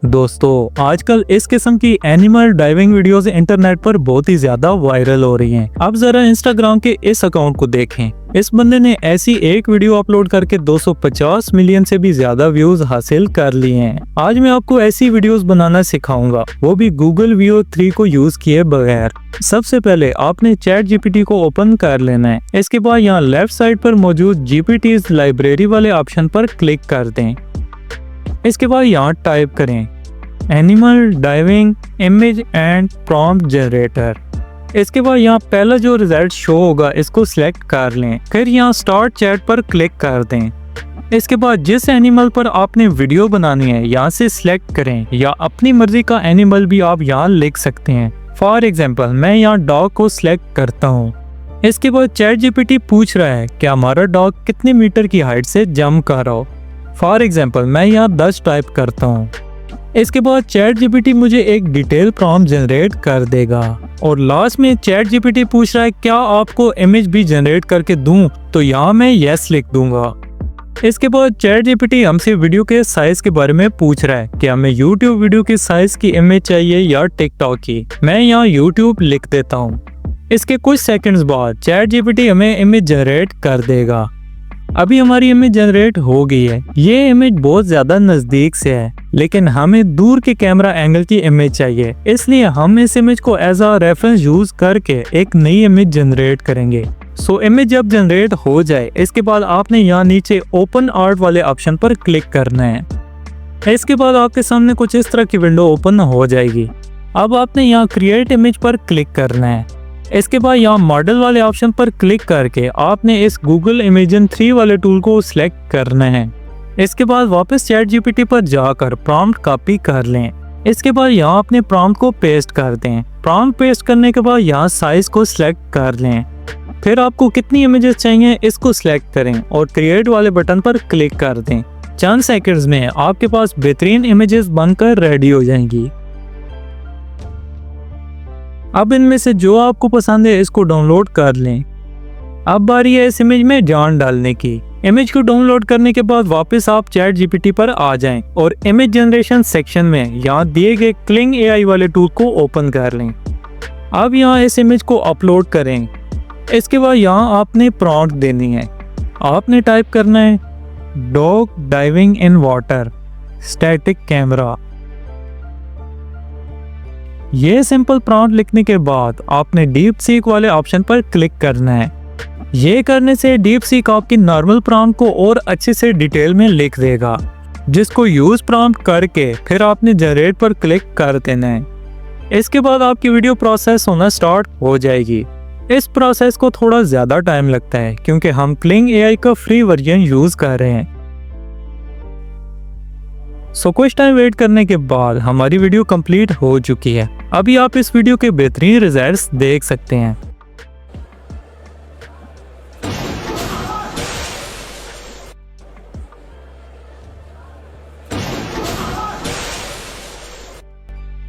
दोस्तों आजकल इस किस्म की एनिमल डाइविंग वीडियोस इंटरनेट पर बहुत ही ज्यादा वायरल हो रही हैं। अब जरा इंस्टाग्राम के इस अकाउंट को देखें। इस बंदे ने ऐसी एक वीडियो अपलोड करके 250 मिलियन से भी ज्यादा व्यूज हासिल कर लिए हैं। आज मैं आपको ऐसी वीडियोस बनाना सिखाऊंगा, वो भी गूगल वीओ 3 को यूज किए बगैर। सबसे पहले आपने चैट जीपीटी को ओपन कर लेना है। इसके बाद यहाँ लेफ्ट साइड पर मौजूद जीपीटीज लाइब्रेरी वाले ऑप्शन पर क्लिक कर दें। इसके बाद यहाँ टाइप करें animal diving image and prompt generator. इसके बाद यहाँ पहला जो रिजल्ट शो होगा इसको सिलेक्ट कर लें। फिर यहाँ स्टार्ट चैट पर क्लिक कर दें। इसके बाद जिस एनिमल पर आपने वीडियो बनानी है यहाँ से सिलेक्ट करें, या अपनी मर्जी का एनिमल भी आप यहाँ लिख सकते हैं। फॉर एग्जाम्पल मैं यहाँ डॉग को सिलेक्ट करता हूँ। इसके बाद चैट जीपीटी पूछ रहा है कि हमारा डॉग कितने मीटर की हाइट से जंप कर रहा हो। फॉर एग्जाम्पल मैं यहाँ 10 टाइप करता हूँ। इसके बाद चैट जीपीटी मुझे एक डिटेल प्रॉम्प्ट जनरेट कर देगा। और लास्ट में चैट जीपीटी पूछ रहा है क्या आपको इमेज भी जनरेट करके दूं, तो यहाँ मैं यस लिख दूंगा। इसके बाद चैट जीपीटी हमसे वीडियो के साइज के बारे में पूछ रहा है कि हमें यूट्यूब वीडियो की साइज की इमेज चाहिए या टिकटॉक की। मैं यहाँ यूट्यूब लिख देता हूँ। इसके कुछ सेकंड्स बाद चैट जीपीटी हमें इमेज जनरेट कर देगा। अभी हमारी इमेज जनरेट हो गई है। ये इमेज बहुत ज्यादा नजदीक से है, लेकिन हमें दूर के कैमरा एंगल की इमेज चाहिए, इसलिए हम इस इमेज को एज अ रेफरेंस यूज करके एक नई इमेज जनरेट करेंगे। सो इमेज जब जनरेट हो जाए इसके बाद आपने यहाँ नीचे ओपन आर्ट वाले ऑप्शन पर क्लिक करना है। इसके बाद आपके सामने कुछ इस तरह की विंडो ओपन हो जाएगी। अब आपने यहाँ क्रिएट इमेज पर क्लिक करना है। इसके बाद यहाँ मॉडल वाले ऑप्शन पर क्लिक करके आपने इस गूगल इमेजन 3 वाले टूल को सिलेक्ट करना है। इसके बाद वापस चैट जीपीटी पर जाकर प्रॉम्प्ट कॉपी कर लें। इसके बाद यहाँ अपने प्रॉम्प्ट को पेस्ट कर दें। प्रॉम्प्ट पेस्ट करने के बाद यहाँ साइज को सिलेक्ट कर लें। फिर आपको कितनी इमेजेस चाहिए इसको सिलेक्ट करें और क्रिएट वाले बटन पर क्लिक कर दें। चंद सेकंड्स में आपके पास बेहतरीन इमेजेस बनकर रेडी हो जाएंगी। अब इनमें से जो आपको पसंद है इसको डाउनलोड कर लें। अब बारी है इस इमेज में जान डालने की। इमेज को डाउनलोड करने के बाद वापस आप चैट जीपीटी पर आ जाएं और इमेज जनरेशन सेक्शन में यहाँ दिए गए क्लिंग एआई वाले टूल को ओपन कर लें। अब यहाँ इस इमेज को अपलोड करें। इसके बाद यहाँ आपने प्रॉम्प्ट देनी है। आपने टाइप करना है dog diving in water static camera. ये सिंपल प्रॉम्प्ट लिखने के बाद आपने डीप सीक वाले ऑप्शन पर क्लिक करना है। ये करने से डीप सीक आपकी नॉर्मल प्रॉम्प्ट को और अच्छे से डिटेल में लिख देगा, जिसको यूज प्रॉम्प्ट करके फिर आपने जनरेट पर क्लिक कर देना है। इसके बाद आपकी वीडियो प्रोसेस होना स्टार्ट हो जाएगी। इस प्रोसेस को थोड़ा ज्यादा टाइम लगता है क्योंकि हम क्लिंग एआई का फ्री वर्जन यूज कर रहे हैं। सो कुछ टाइम वेट करने के बाद हमारी वीडियो कंप्लीट हो चुकी है। अभी आप इस वीडियो के बेहतरीन रिजल्ट्स देख सकते हैं।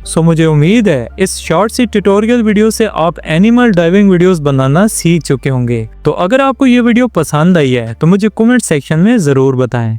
सो मुझे उम्मीद है इस शॉर्ट सी ट्यूटोरियल वीडियो से आप एनिमल डाइविंग वीडियोस बनाना सीख चुके होंगे। तो अगर आपको ये वीडियो पसंद आई है तो मुझे कमेंट सेक्शन में जरूर बताएं।